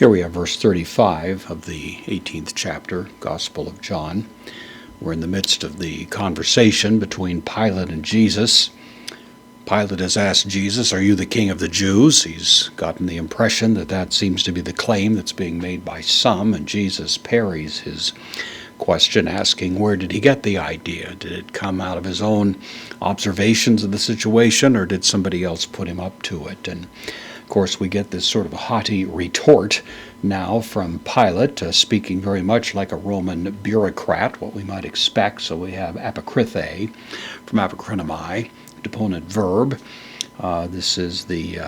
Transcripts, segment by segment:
Here we have verse 35 of the 18th chapter, Gospel of John. We're in the midst of the conversation between Pilate and Jesus. Pilate has asked Jesus, "Are you the king of the Jews?" He's gotten the impression that that seems to be the claim that's being made by some, and Jesus parries his question, asking where did he get the idea? Did it come out of his own observations of the situation, or did somebody else put him up to it? And of course, we get this sort of haughty retort now from Pilate, speaking very much like a Roman bureaucrat, what we might expect. So we have apokrythe from apokrynamai, deponent verb. This is the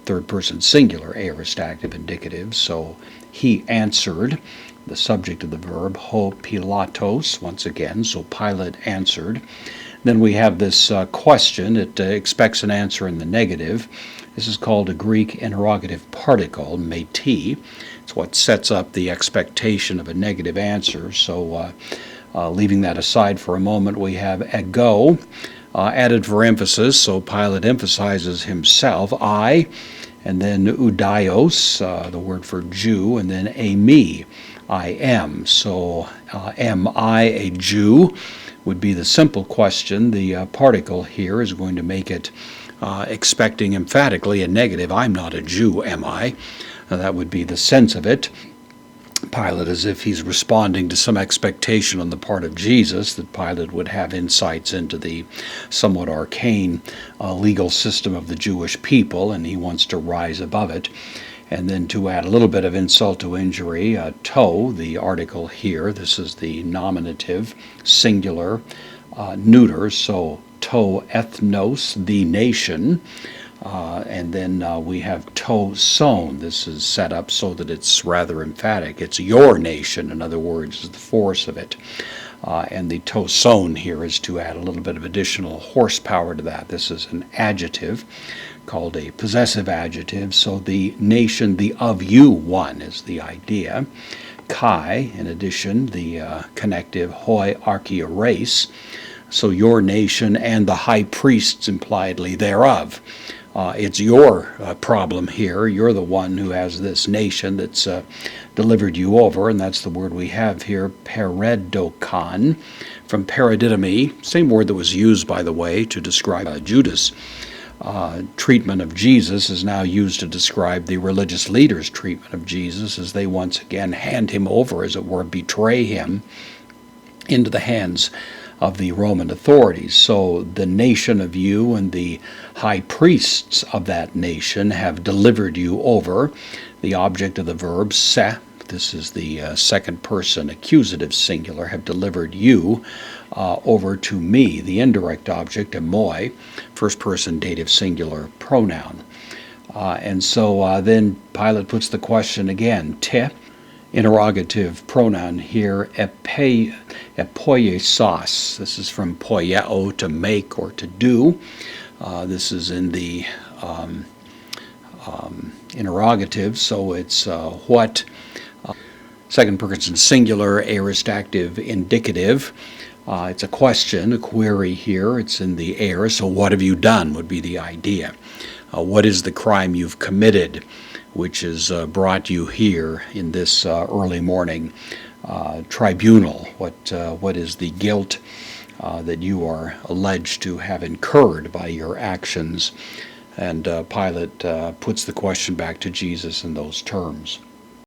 third person singular, aorist active indicative. So he answered, the subject of the verb, ho pilatos, once again. So Pilate answered. Then we have this question. It expects an answer in the negative. This is called a Greek interrogative particle, meti. It's what sets up the expectation of a negative answer. So leaving that aside for a moment, we have ego, added for emphasis. So Pilate emphasizes himself, I, and then udaios, the word for Jew, and then eimi, I am. So am I a Jew would be the simple question. The particle here is going to make it expecting emphatically a negative. I'm not a Jew, am I? That would be the sense of it. Pilate, as if he's responding to some expectation on the part of Jesus that Pilate would have insights into the somewhat arcane legal system of the Jewish people, and he wants to rise above it. And then to add a little bit of insult to injury, to, the article here, this is the nominative, singular, neuter, so to ethnos, the nation, and then we have to son. This is set up so that it's rather emphatic. It's your nation, in other words, is the force of it. And the to son here is to add a little bit of additional horsepower to that. This is an adjective called a possessive adjective. So the nation, the of you one is the idea. Kai, in addition, the connective hoi archieres. So your nation and the high priests impliedly thereof. It's your problem here. You're the one who has this nation that's delivered you over, and that's the word we have here, peredokon, from paradidomi, same word that was used, by the way, to describe Judas. Treatment of Jesus is now used to describe the religious leaders' treatment of Jesus as they once again hand him over, as it were, betray him into the hands of the Roman authorities. So the nation of you and the high priests of that nation have delivered you over. The object of the verb se, this is the second person accusative singular, have delivered you over to me. The indirect object, moi, first person dative singular pronoun. And so then Pilate puts the question again, te, interrogative pronoun here, epoiesos. This is from poieo, to make or to do. This is in the interrogative, so it's what. Second person singular, aorist active indicative. It's a question, a query here. It's in the air, so what have you done would be the idea. What is the crime you've committed, which has brought you here in this early morning tribunal? What is the guilt that you are alleged to have incurred by your actions? And Pilate puts the question back to Jesus in those terms.